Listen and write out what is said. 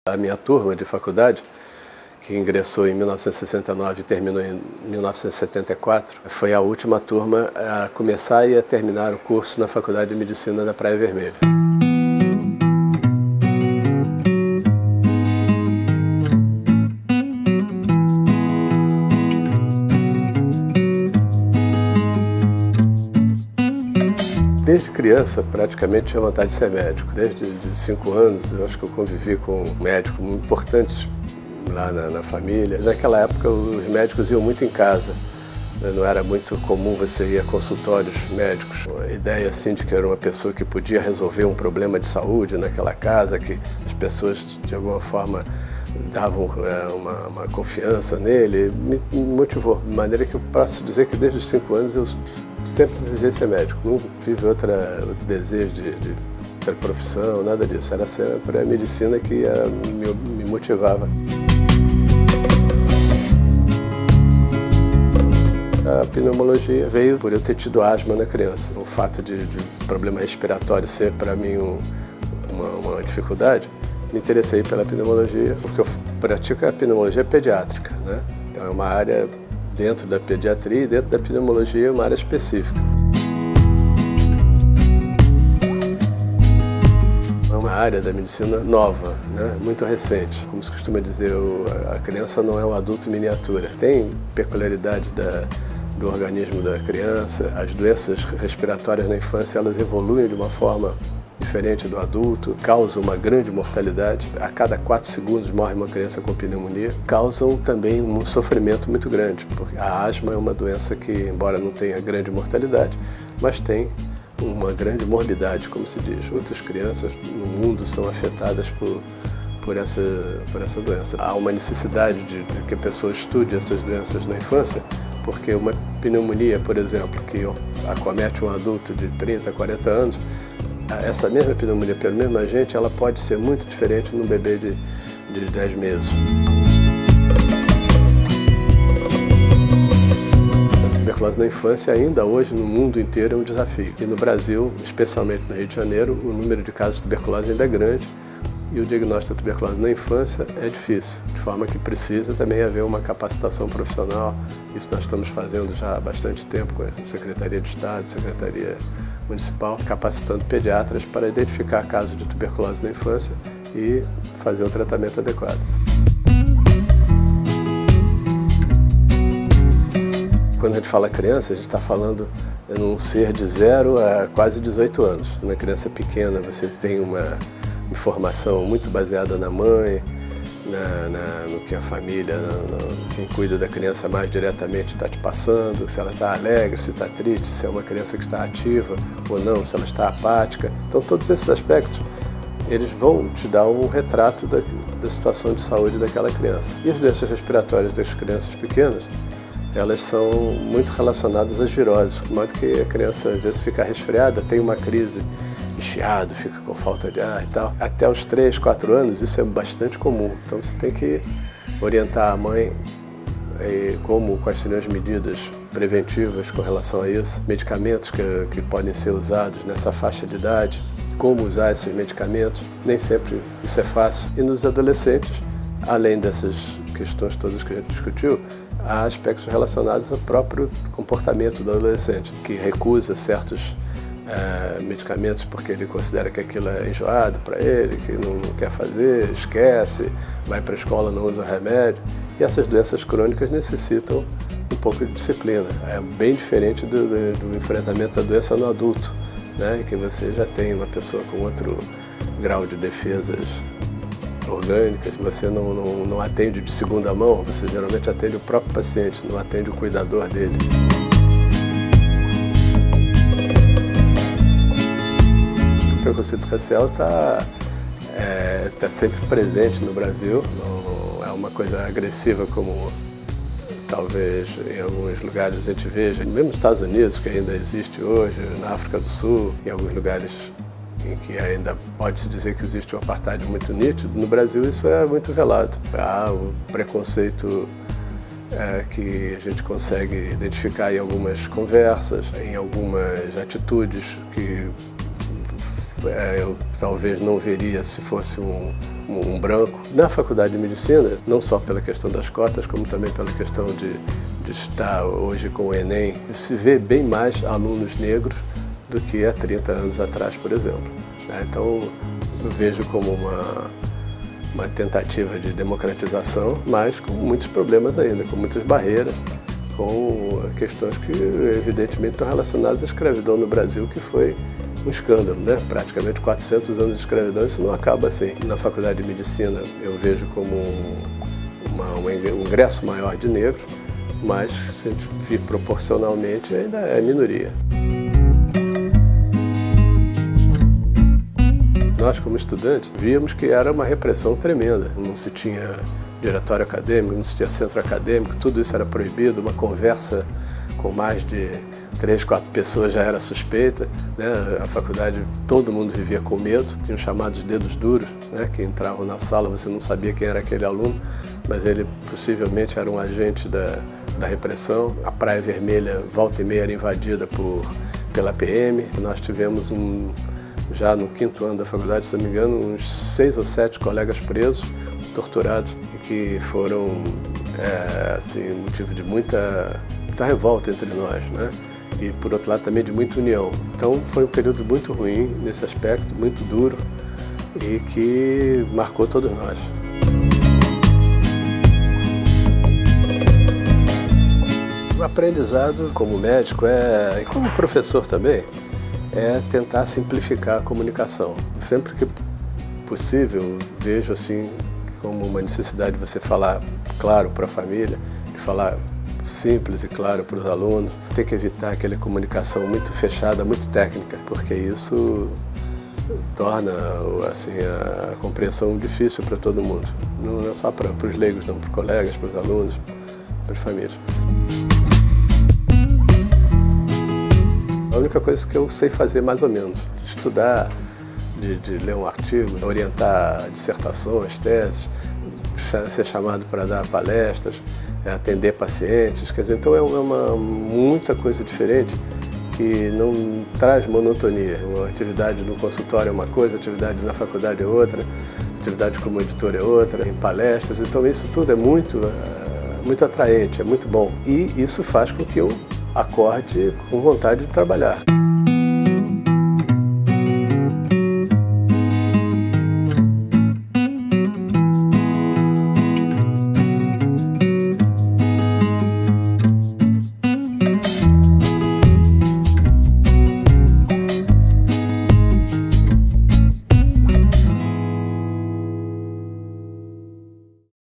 A minha turma de faculdade, que ingressou em 1969 e terminou em 1974, foi a última turma a começar e a terminar o curso na Faculdade de Medicina da Praia Vermelha. Desde criança, praticamente tinha vontade de ser médico. Desde 5 anos, eu acho que eu convivi com médicos muito importantes lá na família. Naquela época, os médicos iam muito em casa. Não era muito comum você ir a consultórios médicos. A ideia assim de que era uma pessoa que podia resolver um problema de saúde naquela casa, que as pessoas de alguma forma davam uma confiança nele, me motivou. De maneira que eu posso dizer que desde os 5 anos eu sempre desejei ser médico. Não tive outro desejo de outra profissão, nada disso. Era sempre a medicina que me motivava. A pneumologia veio por eu ter tido asma na criança. O fato de problema respiratório ser para mim uma dificuldade, me interessei pela pneumologia. O que eu pratico é a pneumologia pediátrica, né? Então é uma área dentro da pediatria e dentro da pneumologia uma área específica. É uma área da medicina nova, né? Muito recente. Como se costuma dizer, a criança não é um adulto em miniatura. Tem peculiaridade do organismo da criança. As doenças respiratórias na infância, elas evoluem de uma forma diferente do adulto, causam uma grande mortalidade. A cada 4 segundos morre uma criança com pneumonia. Causam também um sofrimento muito grande, porque a asma é uma doença que, embora não tenha grande mortalidade, mas tem uma grande morbidade, como se diz. Outras crianças no mundo são afetadas por essa doença. Há uma necessidade de que a pessoa estude essas doenças na infância, porque uma pneumonia, por exemplo, que acomete um adulto de 30, 40 anos, essa mesma pneumonia pelo mesmo agente, ela pode ser muito diferente num bebê de 10 meses. A tuberculose na infância ainda hoje no mundo inteiro é um desafio. E no Brasil, especialmente no Rio de Janeiro, o número de casos de tuberculose ainda é grande e o diagnóstico da tuberculose na infância é difícil, de forma que precisa também haver uma capacitação profissional. Isso nós estamos fazendo já há bastante tempo com a Secretaria de Estado, Secretaria Municipal, capacitando pediatras para identificar casos de tuberculose na infância e fazer o tratamento adequado. Quando a gente fala criança, a gente está falando em um ser de 0 a quase 18 anos. Uma criança pequena, você tem uma informação muito baseada na mãe, no que a família, quem cuida da criança mais diretamente está te passando, se ela está alegre, se está triste, se é uma criança que está ativa ou não, se ela está apática. Então todos esses aspectos, eles vão te dar um retrato da situação de saúde daquela criança. E as doenças respiratórias das crianças pequenas, elas são muito relacionadas às viroses, de modo que a criança às vezes fica resfriada, tem uma crise, chiado, fica com falta de ar e tal. Até os 3, 4 anos isso é bastante comum. Então você tem que orientar a mãe quais seriam as medidas preventivas com relação a isso, medicamentos que podem ser usados nessa faixa de idade, como usar esses medicamentos. Nem sempre isso é fácil. E nos adolescentes, além dessas questões todas que a gente discutiu, há aspectos relacionados ao próprio comportamento do adolescente, que recusa certos medicamentos porque ele considera que aquilo é enjoado para ele, que não quer fazer, esquece, vai para a escola, não usa remédio. E essas doenças crônicas necessitam um pouco de disciplina. É bem diferente do enfrentamento da doença no adulto, né? Em que você já tem uma pessoa com outro grau de defesas orgânicas, você não atende de segunda mão, você geralmente atende o próprio paciente, não atende o cuidador dele. O preconceito racial está sempre presente no Brasil, não é uma coisa agressiva como talvez em alguns lugares a gente veja, mesmo nos Estados Unidos, que ainda existe hoje, na África do Sul, em alguns lugares em que ainda pode-se dizer que existe um apartheid muito nítido. No Brasil isso é muito velado. Há o preconceito que a gente consegue identificar em algumas conversas, em algumas atitudes que eu talvez não veria se fosse um um branco. Na faculdade de medicina, não só pela questão das cotas, como também pela questão de estar hoje com o Enem, se vê bem mais alunos negros do que há 30 anos atrás, por exemplo. Então, eu vejo como uma tentativa de democratização, mas com muitos problemas ainda, com muitas barreiras, com questões que evidentemente estão relacionadas à escravidão no Brasil, que foi um escândalo, né? Praticamente 400 anos de escravidão, isso não acaba assim. Na faculdade de medicina eu vejo como um ingresso maior de negros, mas se a gente vir proporcionalmente ainda é minoria. Nós, como estudantes, víamos que era uma repressão tremenda. Não se tinha diretório acadêmico, não se tinha centro acadêmico, tudo isso era proibido. Uma conversa com mais de 3, 4 pessoas já era suspeita, né? A faculdade, todo mundo vivia com medo. Tinha os chamados dedos duros, né? Que entravam na sala, você não sabia quem era aquele aluno, mas ele possivelmente era um agente da repressão. A Praia Vermelha, volta e meia, era invadida pela PM. Nós tivemos já no 5º ano da faculdade, se não me engano, uns 6 ou 7 colegas presos, torturados, e que foram assim, motivo de muita revolta entre nós, né? E, por outro lado, também de muita união. Então, foi um período muito ruim nesse aspecto, muito duro, e que marcou todos nós. O aprendizado como médico e como professor também, é tentar simplificar a comunicação. Sempre que possível, vejo assim como uma necessidade de você falar claro para a família, de falar simples e claro para os alunos. Tem que evitar aquela comunicação muito fechada, muito técnica, porque isso torna assim, a compreensão difícil para todo mundo. Não é só para os leigos, não, para os colegas, para os alunos, para as famílias. A única coisa que eu sei fazer mais ou menos, estudar, de ler um artigo, orientar dissertações, teses, ser chamado para dar palestras, atender pacientes, quer dizer, então é muita coisa diferente que não traz monotonia. Uma atividade no consultório é uma coisa, a atividade na faculdade é outra, a atividade como editor é outra, em palestras, então isso tudo é muito atraente, é muito bom. E isso faz com que eu acorde com vontade de trabalhar.